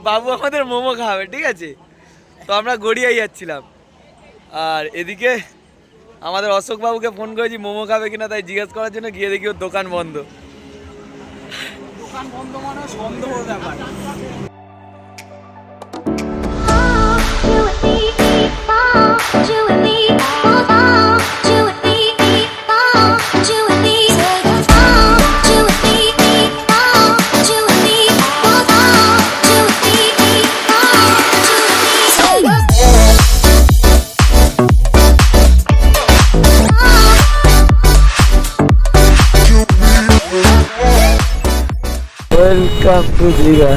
বাবু আমাদের মোমো খাবে, ঠিক আছে? তো আমরা গড়িয়াই যাচ্ছিলাম, আর এদিকে আমাদের অশোক বাবুকে ফোন করেছি মোমো খাবে কিনা, তাই জিজ্ঞেস করার জন্য গিয়ে দেখি ওর দোকান বন্ধ। দোকান বন্ধ মানে সন্দেহ ব্যাপার। Welcome to Digha,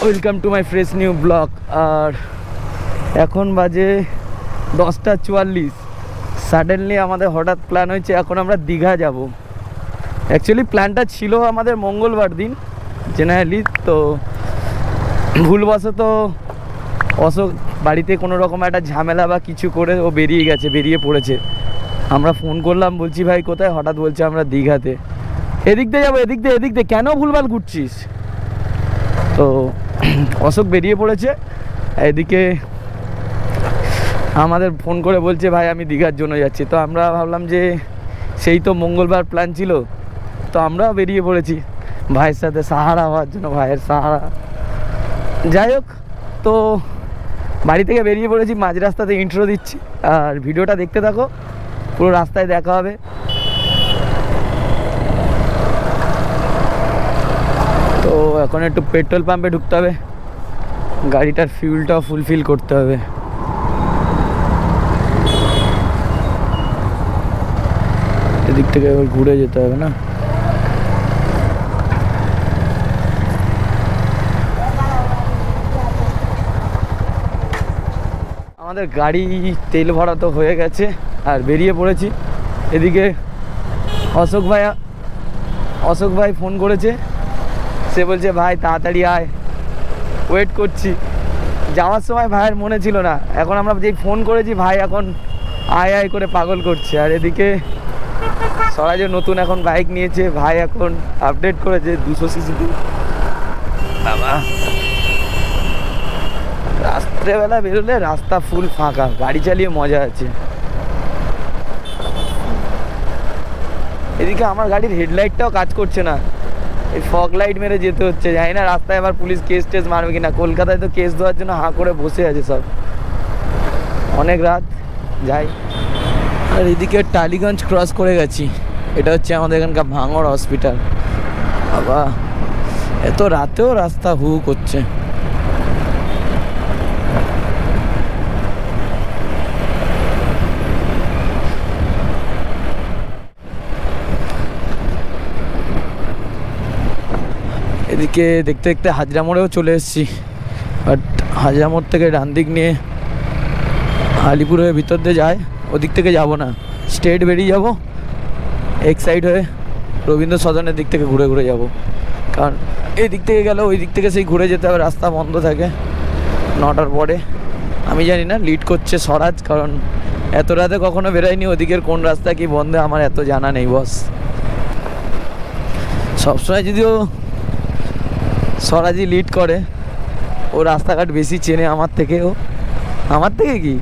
welcome to my fresh new blog. আর এখন বাজে 10:44। সাডেনলি আমাদের হঠাৎ প্ল্যান হয়েছে এখন আমরা দীঘা যাব। অ্যাকচুয়ালি প্ল্যানটা ছিল আমাদের মঙ্গলবার দিন জেনারেলি, তো ভুলবশত অশোক বাড়িতে কোনো রকম একটা ঝামেলা বা কিছু করে ও বেরিয়ে পড়েছে। আমরা ফোন করলাম, বলছি ভাই কোথায়, হঠাৎ বলছে আমরা দীঘাতে। এদিক দিয়ে যাবো, এদিক দিয়ে কেন ভুলভাল ঘুরছিস? তো অশোক বেরিয়ে পড়েছে। এদিকে আমাদের ফোন করে বলছে ভাই আমি দীঘার জন্য যাচ্ছি। তো আমরা ভাবলাম যে সেই তো মঙ্গলবার প্ল্যান ছিল, তো আমরাও বেরিয়ে পড়েছি ভাইয়ের সাথে সাহারা হওয়ার জন্য, ভাইয়ের সাহারা। যাই হোক, তো বাড়ি থেকে বেরিয়ে পড়েছি, মাঝ রাস্তাতে ইন্ট্রো দিচ্ছি, আর ভিডিওটা দেখতে থাকো, পুরো রাস্তায় দেখা হবে। তো এখন একটু পেট্রোল পাম্পে ঢুকতে হবে, গাড়িটার ফিউলটাও ফুলফিল করতে হবে। এদিক থেকে এবার ঘুরে যেতে হবে না? আমাদের গাড়ি তেল ভরা তো হয়ে গেছে আর বেরিয়ে পড়েছি। এদিকে অশোক ভাই ফোন করেছে, সে বলছে ভাই তাড়াতাড়ি আয়, ওয়েট করছি। যাওয়ার সময় ভাইয়ের মনে ছিল না, এখন আমরা যেই ফোন করেছি ভাই এখন আয় আয় করে পাগল করছে। আর এদিকে স্বরাজে নতুন এখন বাইক নিয়েছে, ভাই এখন আপডেট করেছে 200 সিসিতে। বাবা, রাত্রেবেলা বেরোলে রাস্তা ফুল ফাঁকা, গাড়ি চালিয়ে মজা আছে। এদিকে আমার গাড়ির হেডলাইটটাও কাজ করছে না, এই ফগ লাইট মেরে যেতে হচ্ছে। জানি না রাস্তায় আবার পুলিশ কেস টেস মারবে কিনা। কলকাতায় তো কেস দেওয়ার জন্য হাঁ করে বসে আছে সব, অনেক রাত যাই। আর এদিকে টালিগঞ্জ ক্রস করে গেছি, এটা হচ্ছে আমাদের এখানকার ভাঙড় হসপিটাল। বাবা, এত রাতেও রাস্তা হু করছে। এদিকে দেখতে দেখতে হাজরা মোড়েও চলে এসেছি, বাট হাজরা মোড় থেকে ডান দিক নিয়ে আলিপুর হয়ে ভিতর দিয়ে যায়, ওদিক থেকে যাব না, স্ট্রেট বেরিয়ে যাব, এক সাইড হয়ে রবীন্দ্র সদনের দিক থেকে ঘুরে ঘুরে যাব। কারণ এই দিক থেকে গেলে ওই দিক থেকে সেই ঘুরে যেতে হবে, রাস্তা বন্ধ থাকে 9টার পরে। আমি জানি না, লিড করছে স্বরাজ, কারণ এত রাতে কখনো বেরোয়নি, ওদিকের কোন রাস্তা কি বন্ধ আমার এত জানা নেই বস। সবসময় যদিও স্বরাজই লিড করে, ও রাস্তাঘাট বেশি চেনে আমার থেকে কি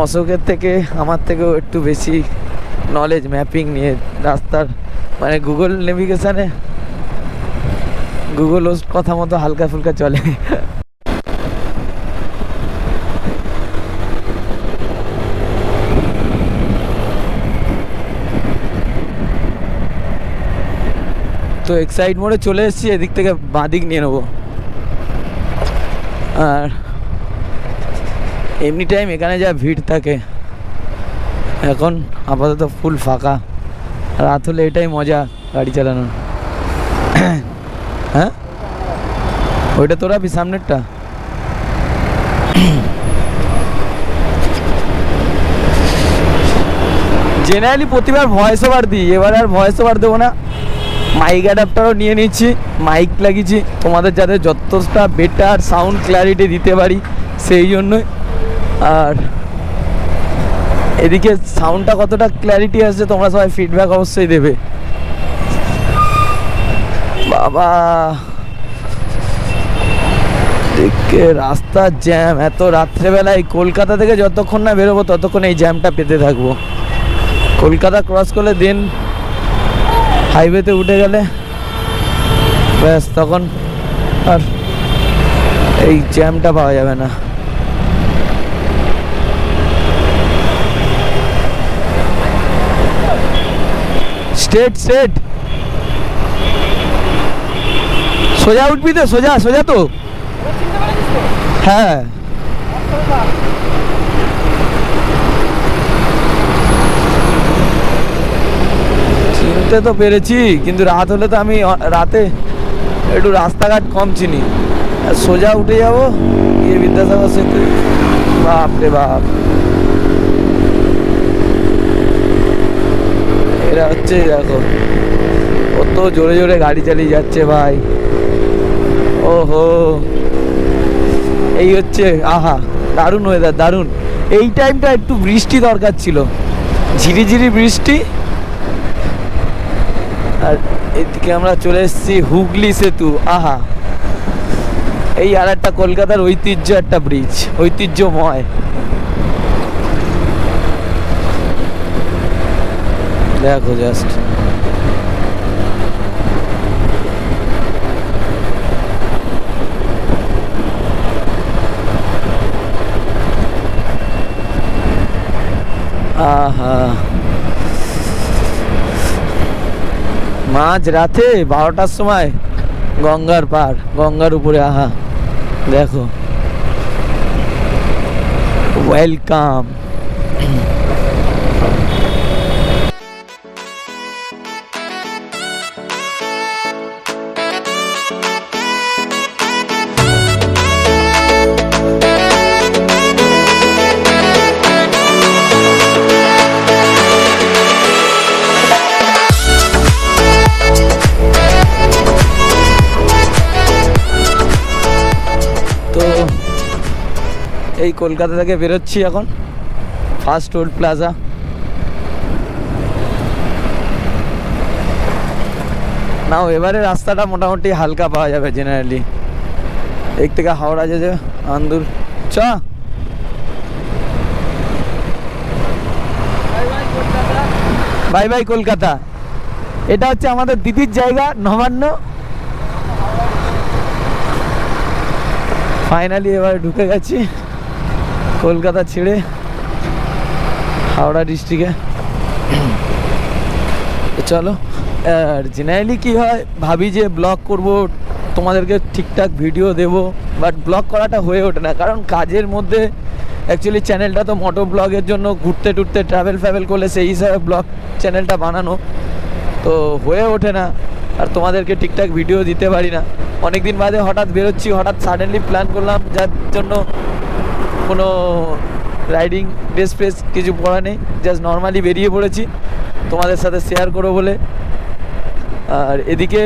অশোকের থেকে আমার থেকেও একটু বেশি নলেজ ম্যাপিং নিয়ে রাস্তার, মানে গুগল নেভিগেশানে গুগল ওর কথা মতো হালকা ফুলকা চলে। তো এক্সাইড মোড়ে চলে এসেছি, এদিক থেকে বাঁদিক নিয়ে নেবো। আর এমনি টাইম এখানে যা ভিড় থাকে, এখন আপাতত ফুল ফাঁকা। রাত হলে এটাই মজা গাড়ি চালানোর। হ্যাঁ, ওইটা তোরা সামনেরটা। জেনারেলি প্রতিবার ভয়েস ওভার দিই, এবার আর ভয়েস ওভার দেবো না। মাইক অ্যাডাপ্টারও নিয়ে নিচ্ছি, মাইক লাগিয়েছি তোমাদের যাতে যতটা বেটার সাউন্ড ক্ল্যারিটি দিতে পারি সেই জন্যই। আর এদিকে সাউন্ডটা কতটা ক্ল্যারিটি আসছে তোমরা সবাই ফিডব্যাক অবশ্যই দেবে। বাবা দেখে রাস্তার জ্যাম, এত রাত্রেবেলায় কলকাতা থেকে যতক্ষণ না বেরোবো ততক্ষণ এই জ্যামটা পেতে থাকবো। কলকাতা ক্রস করলে দেন হাইওয়েতে উঠে গেলে ব্যাস, তখন আর এই জ্যামটা পাওয়া যাবে না। স্ট্রেট স্ট্রেট সোজা উঠবি তো, সোজা সোজা তো। হ্যাঁ চিনতে তো পেরেছি, কিন্তু রাত হলে তো আমি রাতে একটু রাস্তাঘাট কম চিনি। সোজা উঠে যাবো গিয়ে বিদ্যাসাগর সেতু। বাপ রে বাপ, এরা হচ্ছে দেখো কত জোরে জোরে গাড়ি চালিয়ে যাচ্ছে ভাই। ওহো এই হচ্ছে, আহা দারুণ ওয়েদার, দারুণ। এই টাইমটা একটু বৃষ্টি দরকার ছিল, ঝিরিঝিরি বৃষ্টি। আর এদিকে আমরা চলে এসেছি হুগলি সেতু। আহা, এই আর একটা কলকাতার ঐতিহ্য, একটা ব্রিজ, ঐতিহ্যময়। দেখো জাস্ট আহা, মাঝ রাতে 12টার সময় গঙ্গার পার, গঙ্গার উপরে। আহা দেখো, ওয়েলকাম। এই কলকাতা থেকে বেরোচ্ছি এখন, ফার্স্ট টোল প্লাজা। নাও এবারে রাস্তাটা মোটামুটি হালকা পাওয়া যাবে জেনারেলি। এক থেকে হাওড়া যে আন্দুর চ। Bye bye Kolkata. এটা হচ্ছে আমাদের দিদির জায়গা নবান্ন। ফাইনালি এবার ঢুকে গেছি কলকাতা ছেড়ে হাওড়া ডিস্ট্রিক্টে। চলো, আর জেনারেলি কী হয়, ভাবি যে ব্লগ করব, তোমাদেরকে ঠিকঠাক ভিডিও দেব, বাট ব্লগ করাটা হয়ে ওঠে না, কারণ কাজের মধ্যে। অ্যাকচুয়ালি চ্যানেলটা তো মোটো ব্লগের জন্য, ঘুরতে টুরতে ট্রাভেল ফ্যাভেল করলে সেই হিসাবে ব্লগ চ্যানেলটা বানানো, তো হয়ে ওঠে না। আর তোমাদেরকে ঠিকঠাক ভিডিও দিতে পারি না। অনেক দিন বাদে হঠাৎ বেরোচ্ছি, হঠাৎ সাডেনলি প্ল্যান করলাম, যার জন্য কোনো রাইডিং ড্রেস ফ্রেস কিছু পরা নেই, জাস্ট নর্মালি বেরিয়ে পড়েছি তোমাদের সাথে শেয়ার করবো বলে। আর এদিকে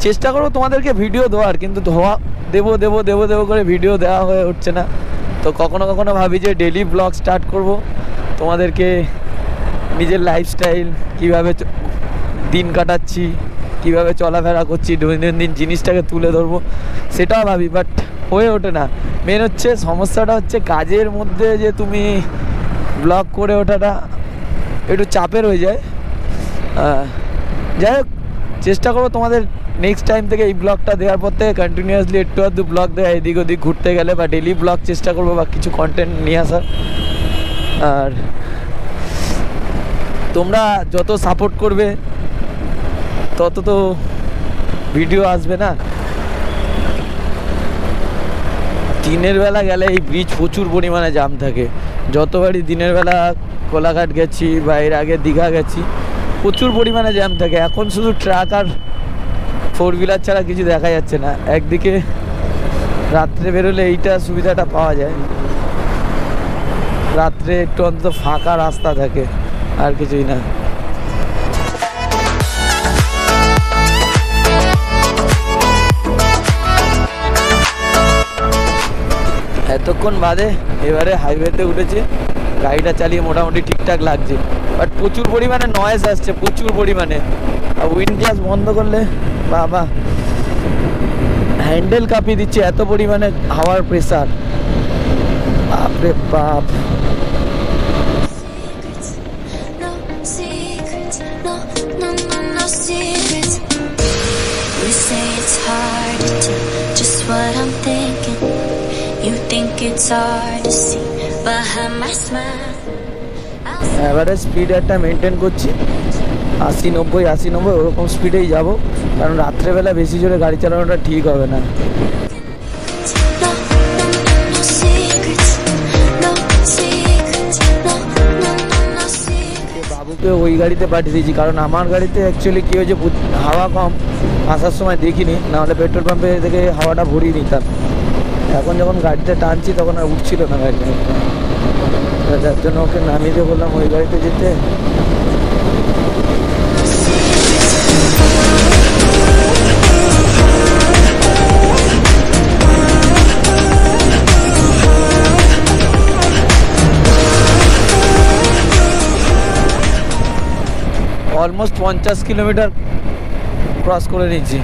চেষ্টা করবো তোমাদেরকে ভিডিও দেওয়ার, কিন্তু দেবো দেবো দেবো দেবো করে ভিডিও দেওয়া হয়ে উঠছে না। তো কখনো কখনো ভাবি যে ডেলি ব্লগ স্টার্ট করব, তোমাদেরকে নিজের লাইফস্টাইল, কীভাবে দিন কাটাচ্ছি, কীভাবে চলাফেরা করছি, দৈনন্দিন জিনিসটাকে তুলে ধরবো, সেটাও ভাবি, বাট হয়ে ওঠে না। মেন হচ্ছে সমস্যাটা হচ্ছে কাজের মধ্যে যে তুমি ব্লগ করে ওঠাটা একটু চাপের হয়ে যায়। যাই হোক, চেষ্টা করবো তোমাদের নেক্সট টাইম থেকে এই ব্লগটা দেওয়ার পর থেকে কন্টিনিউয়াসলি একটু আধটু ব্লগ দেওয়া, এদিক ওদিক ঘুরতে গেলে, বা ডেলি ব্লগ চেষ্টা করবো, বা কিছু কন্টেন্ট নিয়ে আসার। আর তোমরা যত সাপোর্ট করবে তত তো ভিডিও আসবে না। দিনের বেলা গেলে এই ব্রিজ প্রচুর পরিমাণে জ্যাম থাকে। যতবারই দিনের বেলা কোলাঘাট গেছি বা এর আগে দীঘা গেছি, প্রচুর পরিমাণে জ্যাম থাকে। এখন শুধু ট্রাক আর 4 হুইলার ছাড়া কিছু দেখা যাচ্ছে না। একদিকে রাত্রে বেরোলে এইটা সুবিধাটা পাওয়া যায়, রাত্রে একটু অন্তত ফাঁকা রাস্তা থাকে, আর কিছুই না। এতক্ষণ বাদে এবারে হাইওয়েতে উঠেছে, গাড়িটা চালিয়ে মোটামুটি ঠিকঠাক লাগছে, বাট প্রচুর পরিমাণে নয়েজ আসছে, প্রচুর পরিমাণে। আর উইন্ড গ্লাস বন্ধ করলে বাবা, হ্যান্ডেল কাঁপিয়ে দিচ্ছে এত পরিমাণে হাওয়ার প্রেসার, বাপরে বাপ। No secrets, no secrets. You say it's hard to do just what I'm thinking. You think it's hard to see behind my smile. Average speed একটা মেনটেন করছি, 80-90 ওরকম স্পিডেই যাব, কারণ রাত্রেবেলা বেশি জোরে গাড়ি চালানোটা ঠিক হবে না। No secrets, no secrets, no secrets. বাবুকে ওই গাড়িতে পাঠিয়ে দিয়েছি, কারণ আমার গাড়িতে অ্যাকচুয়ালি কী হয়েছে, হাওয়া কম, আসার সময় দেখিনি, নাহলে পেট্রোল পাম্পে থেকে হাওয়াটা ভরিয়ে নিতাম। এখন যখন গাড়িতে টানছি তখন আর উঠছিল না গাড়িটা, যার জন্য ওকে নামিয়ে দিয়ে বললাম ওই গাড়িতে যেতে। অলমোস্ট 50 কিলোমিটার ক্রস করে নিয়েছি।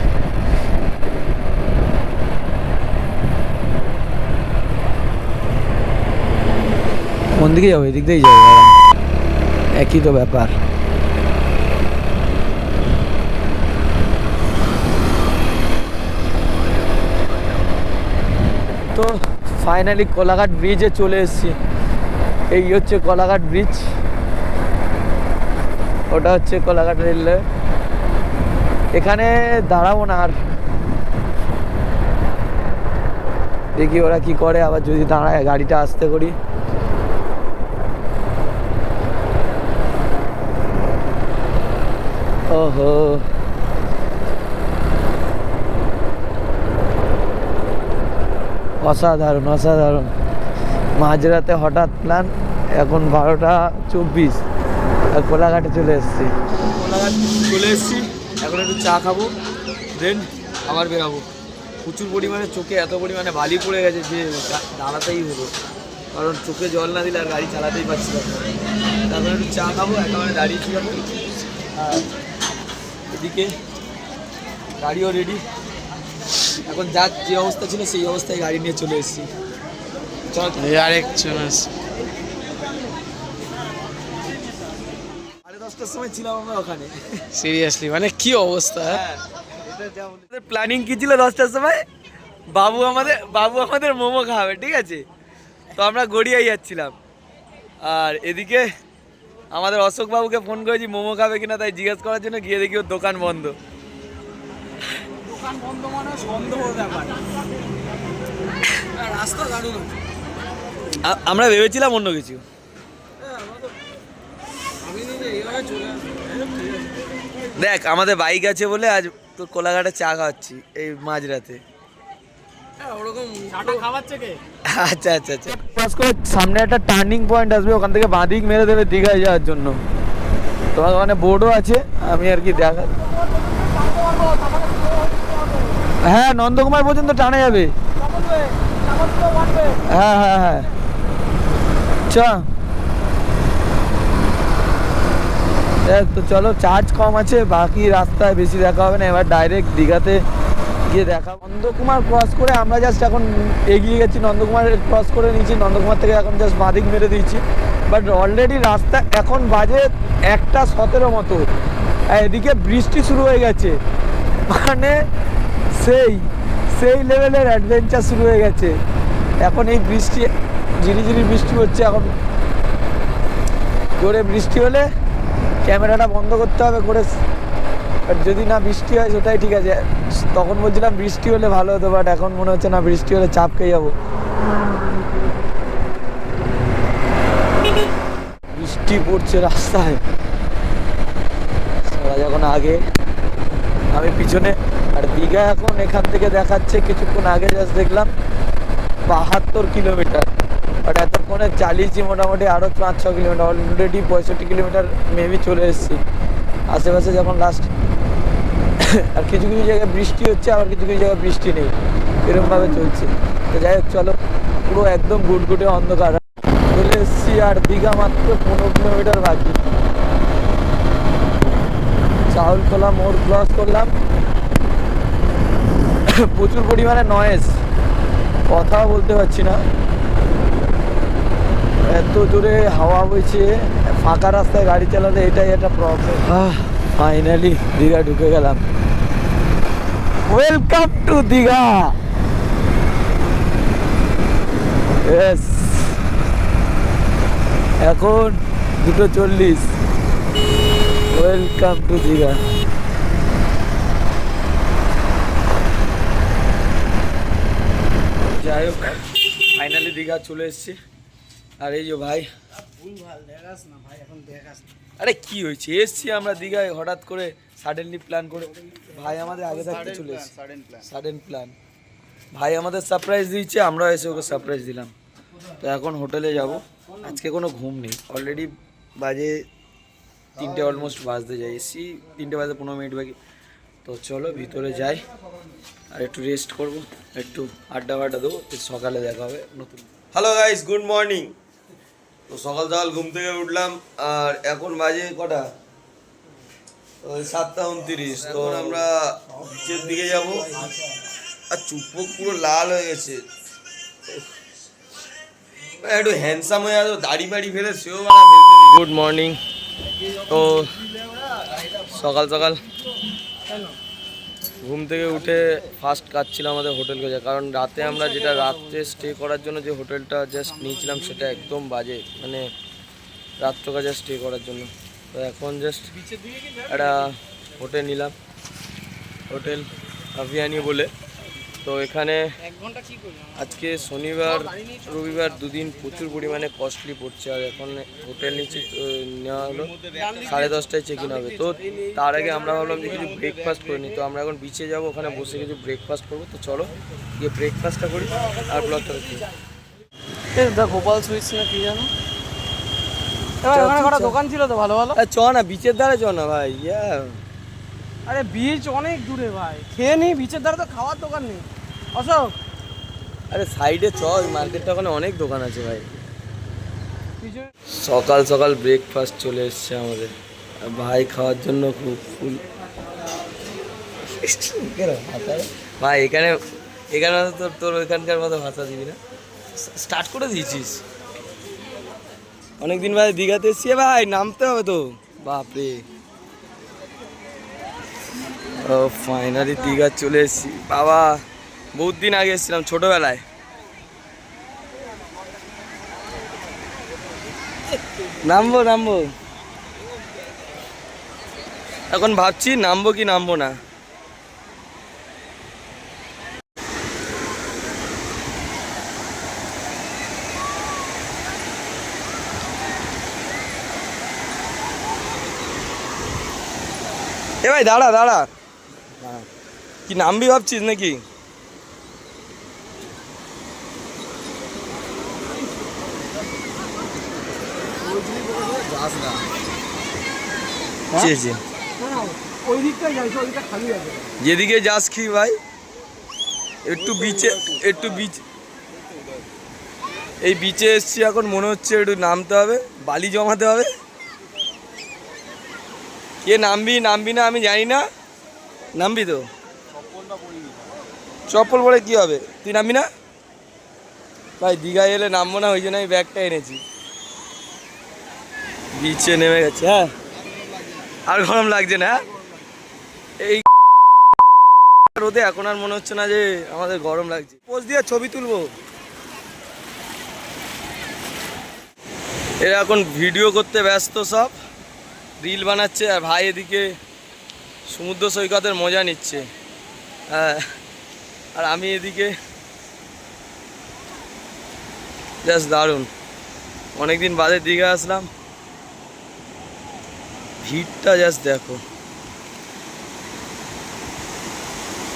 কোন দিকে যাবো? এদিক দিয়েই যাবো, একই তো ব্যাপার। তো ফাইনালি কোলাঘাট ব্রিজে চলে এসেছি। এই হচ্ছে কোলাঘাট ব্রিজ, ওটা হচ্ছে কোলাঘাট রেলওয়ে। এখানে দাঁড়াবো না আর, দেখি ওরা কি করে, আবার যদি দাঁড়ায় গাড়িটা আস্তে করি। ওহো, অসাধারণ অসাধারণ। মাঝরাতে হঠাৎ প্ল্যান, এখন 12:24 আর কোলাঘাটে চলে এসেছি। কোলাঘাট চলে এসেছি, এখন একটু চা খাবো, দেন আবার বেরাবো। প্রচুর পরিমাণে চোখে এত পরিমাণে বালি পড়ে গেছে যে দাঁড়াতেই হলো, কারণ চোখে জল না দিলে আর গাড়ি চালাতেই পারছি না। তারপরে একটু চা খাবো, একেবারে দাঁড়িয়ে যাবো। আর এদিকে গাড়িও রেডি, এখন যার যে অবস্থা ছিল সেই অবস্থায় গাড়ি নিয়ে চলে এসেছি। চল আরেকজন আছে। 10:30টার সময় ছিলাম আমরা ওখানে। সিরিয়াসলি মানে কি অবস্থা। প্ল্যানিং কি ছিল 10টার সময়, বাবু আমাদের মোমো খাওয়াবে, ঠিক আছে? তো আমরা গড়িয়াই যাচ্ছিলাম, আর এদিকে আমাদের অশোক বাবুকে ফোন করেছি মোমো খাবে কিনা তাই জিজ্ঞেস করার জন্য, গিয়ে দেখি ওর দোকান বন্ধ। দোকান বন্ধ মানে সন্দেহ ব্যাপার, রাস্তা দারুণ। আমরা ভেবেছিলাম অন্য কিছু। আমি নিজে এইভাবে চলে দেখ, আমাদের বাইক আছে বলে আজ তোর কোলাঘাটে চা খাওয়াচ্ছি এই মাঝরাতে। ওরকম চাটা খাওয়াচ্ছে কে? আচ্ছা আচ্ছা আচ্ছা, পাস করে সামনে একটা টার্নিং পয়েন্ট আসবে, ওখান থেকে বাঁ দিক মেরে দেবে দীঘায় যাওয়ার জন্য। তোমার ওখানে বোর্ডও আছে, আমি আর কি দেখা। হ্যাঁ, নন্দকুমার পর্যন্ত টানা যাবে। হ্যাঁ হ্যাঁ হ্যাঁ, চ দেখ তো, চলো। চার্জ কম আছে, বাকি রাস্তায় বেশি দেখা হবে না, এবার ডাইরেক্ট দীঘাতে গিয়ে দেখা। নন্দকুমার ক্রস করে আমরা জাস্ট এখন এগিয়ে গেছি, নন্দকুমার ক্রস করে নিয়েছি, নন্দকুমার থেকে এখন জাস্ট বাঁদিক মেরে দিয়েছি। বাট অলরেডি রাস্তা এখন বাজে 1:17 মতো, আর এদিকে বৃষ্টি শুরু হয়ে গেছে, মানে সেই লেভেলের অ্যাডভেঞ্চার শুরু হয়ে গেছে। এখন এই বৃষ্টি, ঝিরিঝিরি বৃষ্টি হচ্ছে, এখন জোরে বৃষ্টি হলে ক্যামেরাটা বন্ধ করতে হবে করে, আর যদি না বৃষ্টি হয় সেটাই ঠিক আছে। তখন বলছিলাম বৃষ্টি হলে ভালো হতো, বাট এখন মনে হচ্ছে না, বৃষ্টি হলে চাপ খেয়ে যাবো। বৃষ্টি পড়ছে রাস্তায়, ওরা যখন আগে, আমি পিছনে। আর দীঘা এখন এখান থেকে দেখাচ্ছে, কিছুক্ষণ আগে জাস্ট দেখলাম 72 কিলোমিটার, বাট এতক্ষণে চালিয়েছি মোটামুটি আরও 5-6 কিলোমিটার, অলরেডি 65 কিলোমিটার মেবি চলে এসেছি আশেপাশে যখন লাস্ট। আর কিছু কিছু জায়গায় বৃষ্টি হচ্ছে, আবার কিছু কিছু জায়গায় বৃষ্টি নেই, এরকমভাবে চলছে। তো যাই হোক, চলো, পুরো একদম গুটগুটে অন্ধকার চলে এসেছি, আর দীঘা মাত্র 15 কিলোমিটার বাকি। চাউলতলা মোড় ক্রস করলাম, প্রচুর পরিমাণে নয়েজ, কথা বলতে পারছি না, এত জোরে হাওয়া বইছে, ফাঁকা রাস্তায় গাড়ি চালাতে এটাই একটা প্রবলেম। ফাইনালি দীঘা ঢুকে গেলাম। Welcome to Digha. Yes. এখন 2:40। Welcome to Digha. যাই হোক, ফাইনালি দীঘা চলে এসেছি। আর এই যে ভাই, আরে কি হয়েছে, এসছি আমরা দীঘায় হঠাৎ করে সাডেনলি প্ল্যান করে। ভাই আমাদের আগে থাকতে চলে এসেছি, সাডেন প্ল্যান। ভাই আমাদের সারপ্রাইজ দিয়েছে, আমরা এসে ওকে সারপ্রাইজ দিলাম। তো এখন হোটেলে যাব। আজকে কোনো ঘুম নেই, অলরেডি বাজে 3টে অলমোস্ট বাজতে যাই, এসছি 3টে বাজে 15 মিনিট বাকি। তো চলো ভিতরে যাই, আর একটু রেস্ট করব, একটু আড্ডা দেবো, সকালে দেখা হবে নতুন। Hello guys, good morning. তো সকাল সকাল ঘুম থেকে উঠলাম, আর এখন বাজে কটা, ওই 7:29। তো আমরা বিচের দিকে যাব। আর চুপ পুরো লাল হয়ে গেছে, একটু হ্যান্ডসাম হয়ে যাবে, দাড়ি বাড়ি ফেলে সেও গুড মর্নিং। তো সকাল সকাল ঘুম থেকে উঠে ফার্স্ট কাজ ছিল আমাদের হোটেল খোঁজা, কারণ রাতে আমরা যেটা রাত্রে স্টে করার জন্য যে হোটেলটা জাস্ট নিয়েছিলাম সেটা একদম বাজে, মানে রাত্র কাজে স্টে করার জন্য। তো এখন জাস্ট একটা হোটেল নিলাম, হোটেল আভিয়ানি বলে। তো এখানে আজকে শনিবার রবিবার দুদিন প্রচুর পরিমাণে কস্টলি পড়ছে, আর এখন হোটেল নিচে নেওয়া হলো 10:30টায় চেক ইন হবে। তো তার আগে আমরা ভাবলাম যে কিছু ব্রেকফাস্ট করে নিই। তো আমরা এখন বিচে যাবো, ওখানে বসে কিছু ব্রেকফাস্ট করবো। তো চলো গিয়ে ব্রেকফাস্টটা করি আর ব্লগটা দেখি। গোপাল সুইটস না কি জানো, দোকান ছিল তো ভালো ভালো। চ না বিচের ধারে, চ না ভাই। আরে বিচ অনেক দূরে ভাই, খেয়ে নি, বিচের ধারে তো খাওয়ার দোকান নেই। অশোক, আরে সাইডে চ, ওই মার্কেটটা ওখানে অনেক দোকান আছে ভাই। সকাল সকাল ব্রেকফাস্ট চলে এসছে আমাদের, আর ভাই খাওয়ার জন্য খুব ফুল। ভাই এখানে তো তোর ওইখানকার মতো ভাষা দিবি না, স্টার্ট করে দিয়েছিস। অনেকদিন বাদে দীঘাতে এসছি ভাই, নামতে হবে তো। বাপরে, ও ফাইনালি দীঘা চলে এসেছি। বাবা বহুত দিন আগে এসেছিলাম, ছোটবেলায়। নামবো এখন ভাবছি নামবো কি নামবো না। এ ভাই দাঁড়া, কি নামবি ভাবছিস নাকি? যেদিকে যাস কি ভাই, একটু বিচে এই বিচে এসছি, এখন মনে হচ্ছে একটু নামতে হবে, বালি জমাতে হবে। কে নামবি না আমি জানি না, নামবি তো? চপ্পল পরে কি হবে, তুই নামবি না? ভাই দীঘায় এলে নামবো না, ওই জন্য আমি ব্যাগটা এনেছি। বিচে নেমে গেছে। হ্যাঁ, আর গরম লাগছে না? এই রোদে এখন আর মনে হচ্ছে না যে আমাদের গরম লাগছে। পোজ দিয়ে ছবি তুলবো। এরা এখন ভিডিও করতে ব্যস্ত, সব রিল বানাচ্ছে, আর ভাই এদিকে সমুদ্র সৈকতের মজা নিচ্ছে। হ্যাঁ, আর আমি এদিকে জাস্ট দারুণ। অনেকদিন বাদে দীঘা আসলাম, ভিড়টা জাস্ট দেখো।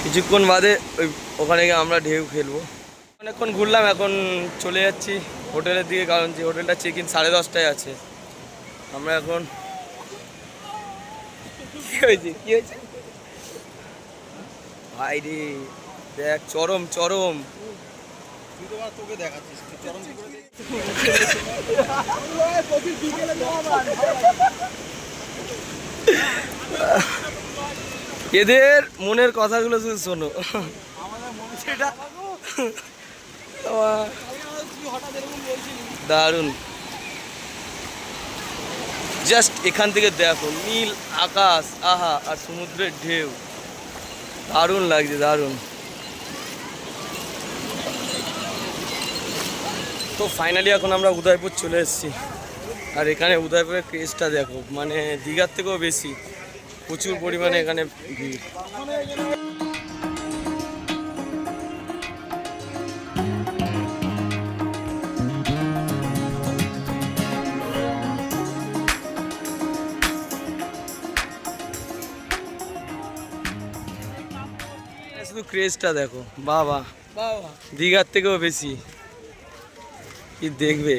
কিছুক্ষণ বাদে ওখানে গিয়ে আমরা ঢেউ খেলবো। অনেকক্ষণ ঘুরলাম, এখন চলে যাচ্ছি হোটেলের দিকে, কারণ যে হোটেলটা চেক ইন 10:30টায় আছে। আমরা এখন কি হয়েছে ভাই রে, দেখ চরম তোকে দেখাচ্ছিস এদের মনের কথাগুলো শুধু শোনো। হচ্ছে এটা হঠাৎ এরকম বলছিলি। দারুণ। জাস্ট এখান থেকে দেখো নীল আকাশ, আহা, আর সমুদ্রের ঢেউ, দারুণ লাগছে, দারুণ। তো ফাইনালি এখন আমরা উদয়পুর চলে এসেছি, আর এখানে উদয়পুরের ক্রেজটা দেখো, মানে দীঘার থেকেও বেশি, প্রচুর পরিমাণে এখানে ভিড়। শুধু ক্রেজটা দেখো, বাবা, বাবা দীঘার থেকেও বেশি, কি দেখবে।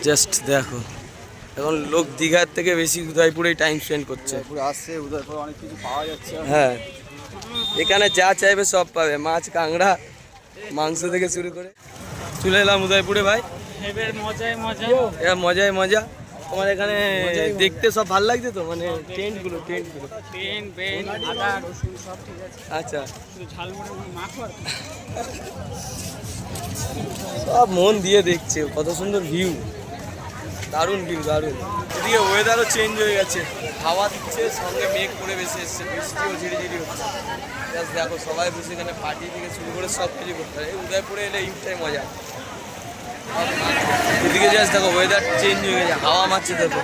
জাস্ট দেখো, এখন লোক দীঘার থেকে বেশি উদয়পুরেই টাইম স্পেন্ড করছে। আসছে উদয়পুর, অনেক কিছু পাওয়া যাচ্ছে। হ্যাঁ, এখানে যা চাইবে সব পাবে, মাছ, কাঁকড়া, মাংস থেকে শুরু করে। চলে এলাম উদয়পুরে ভাই, এবার মজায় মজা। এবার মজাই মজা। তোমার এখানে দেখতে সব ভালো লাগছে তো, মানে টেন্টগুলো পেন পেন আদা রসুন সব ঠিক আছে, আচ্ছা, শুধু ঝালমুড়ি মাখো আর কি। সব মন দিয়ে দেখছে, কত সুন্দর ভিউ, দারুণ ভিউ, দারুণ। এদিকে ওয়েদারও চেঞ্জ হয়ে গেছে, হাওয়া দিচ্ছে, সঙ্গে মেঘ করে বেশি এসছে, বৃষ্টিও ঝিরিঝিরি হচ্ছে। জাস্ট দেখো, সবাই বসে এখানে পার্টি থেকে শুরু করে সব কিছু করতে পারে। এই উদয়পুরে এলে ইউটাই মজা। এদিকে জাস্ট দেখো, ওয়েদার চেঞ্জ হয়ে গেছে, হাওয়া মারছে দেখো।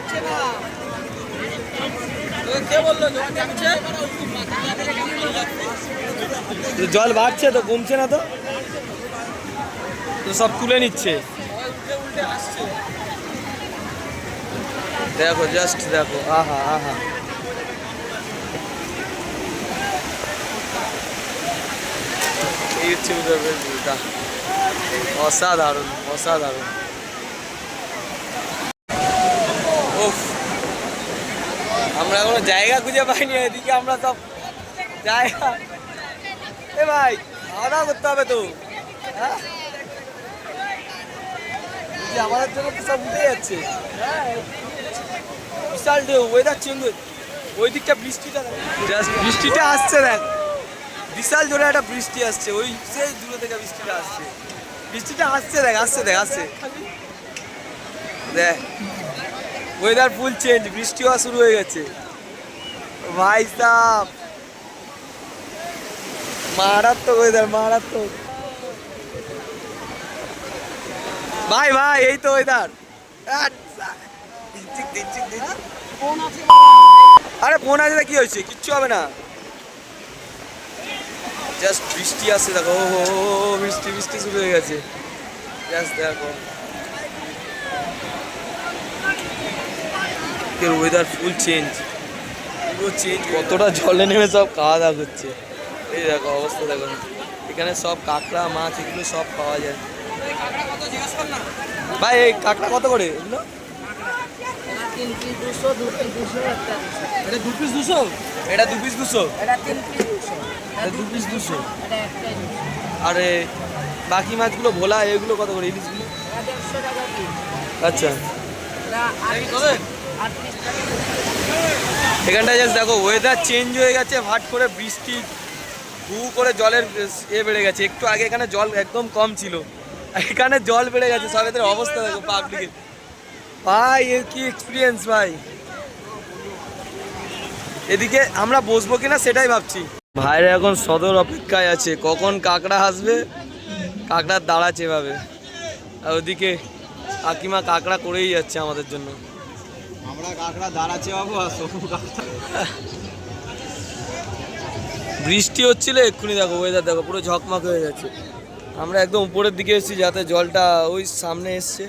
কে বললো জল যাচ্ছে? জল বাড়ছে তো, কমছে না তো, তো সব তুলে নিচ্ছে। দেখো, জাস্ট দেখো, আহা আহা, এই হচ্ছে উদয়পুরের ভিউটা, অসাধারণ, অসাধারণ। উফ, আমরা এখনো জায়গা খুঁজে পাইনি, এদিকে আমরা সব জায়গা। এ ভাই, খাওয়া দাওয়া করতে হবে তো, হ্যাঁ? এই যে আমাদের জন্য তো সব উঠে যাচ্ছে। বিশাল ঢেউ, ওয়েদার চেঞ্জ হয়ে, ওই দিকটা বৃষ্টিটা, জাস্ট বৃষ্টিটা আসছে দেখ, বিশাল জোরে একটা বৃষ্টি আসছে, ওই সেই দূরে থেকে বৃষ্টিটা আসছে, বৃষ্টিটা আসছে দেখ, আসছে দেখ, আসছে দেখ, ওয়েদার ফুল চেঞ্জ, বৃষ্টি হওয়া শুরু হয়ে গেছে ভাই সাহ, মারাত্মক ওয়েদার, মারাত্মক ভাই, ভাই এই তো ওয়েদার। আরে ফোন আছে, কি হয়েছে, কিচ্ছু হবে না, জাস্ট বৃষ্টি আসছে দেখো, ও বৃষ্টি, বৃষ্টি শুরু হয়ে গেছে, জাস্ট দেখো, ওয়েদার ফুল চেঞ্জ, পুরো চেঞ্জ। কতটা জলে নেমে সব খাওয়া দাওয়া করছে, এই দেখো অবস্থা দেখো, এখানে সব কাঁকড়া, মাছ, এগুলো সব পাওয়া যায়। ভাই এই কাঁকড়া কত করে এগুলো? এটা 2 পিস 200, এটা 2 পিস 200, এটা 3 পিস 200, এটা 2 পিস 200। এটা একটাই 200, আরে বাকি মাছগুলো ভোলা, এগুলো কত করে, ইলিশগুলো? এটা 150 টাকা পিস, আচ্ছা, এটা 8 পিস টাকা। এখানটায় জাস্ট দেখো, ওয়েদার চেঞ্জ হয়ে গেছে, ভাট করে বৃষ্টি, হু করে জলের বেড়ে গেছে। একটু আগে এখানে জল একদম কম ছিল, এখানে জল বেড়ে গেছে, সব এদের অবস্থা দেখো পাবলিকের। ভাই এর কি এক্সপিরিয়েন্স ভাই, এদিকে আমরা বসবো কিনা সেটাই ভাবছি। ভাইরা এখন সদর অপেক্ষায় আছে, কখন কাঁকড়া আসবে, কাঁকড়ার দাঁড়াচ্ছে এভাবে, আর ওদিকে কাকিমা কাঁকড়া করেই যাচ্ছে আমাদের জন্য। আমরা কাঁকড়া দাঁড়াচ্ছে বাবু, আর সবু কাঁকড়া। বৃষ্টি হচ্ছিল এক্ষুনি, দেখো ওয়েদার দেখো, পুরো ঝকমক হয়ে যাচ্ছে। আমরা একদম উপরের দিকে এসেছি, যাতে জলটা ওই সামনে এসছে।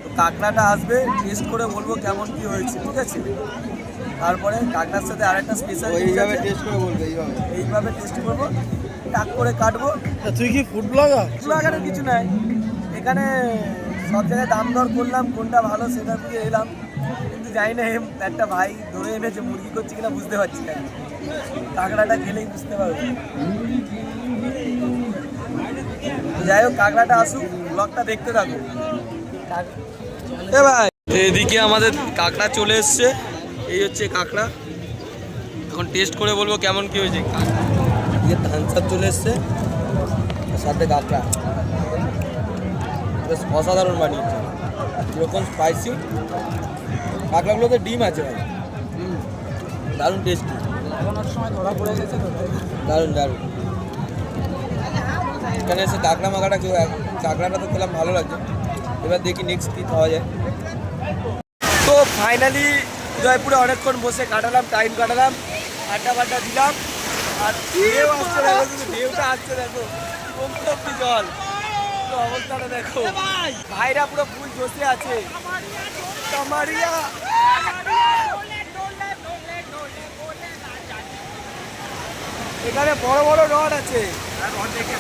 তো কাঁকড়াটা আসবে, টেস্ট করে বলবো কেমন কি হয়েছে, ঠিক আছে? তারপরে কাঁকড়ার সাথে আরেকটা স্পেশাল, এইভাবে টেস্ট করে বলবে, এইভাবে টেস্ট করবো, টাক করে কাটবো। তুই কি ফুড ব্লগার? ব্লগারের কিছু নাই, এখানে সব জায়গায় দাম দর করলাম, কোনটা ভালো সেটা দিয়ে এলাম, কিন্তু জানি না একটা ভাই ধরে এনেছে, মুরগি করছে কিনা বুঝতে পারছি না, কাঁকড়াটা খেলেই বুঝতে পারবো। যাই হোক, কাঁকড়াটা আসুক, ব্লগটা দেখতে থাকো। এ ভাই, এদিকে আমাদের কাঁকড়া চলে এসছে, এই হচ্ছে কাঁকড়া, এখন টেস্ট করে বলবো কেমন কি হয়েছে। যে থামস আপ চলে এসছে, সাথে কাঁকড়া, বেশ অসাধারণ বানিয়েছে, এরকম স্পাইসি। কাঁকড়াগুলোতে ডিম আছে ভাই, দারুণ টেস্টি, দারুণ দারুণ। এখানে এসে কাঁকড়া মাখাটা কেউ কাঁকড়াটা তো খেলাম, ভালো লাগছে। এবার দেখি নেক্সট কী খাওয়া যায়। তো ফাইনালি উদয়পুরে অনেকক্ষণ বসে কাটালাম, টাইম কাটালাম, আড্ডা ফাড্ডা দিলাম। আর ঢেউ আসছে দেখো, কিন্তু ঢেউটা আসছে দেখো, কমতি জল, তো অবস্থাটা দেখো। ভাইরা পুরো ফুল জোশে আছে। কামারিয়া এখানে বড় বড় রড আছে, রড দেখে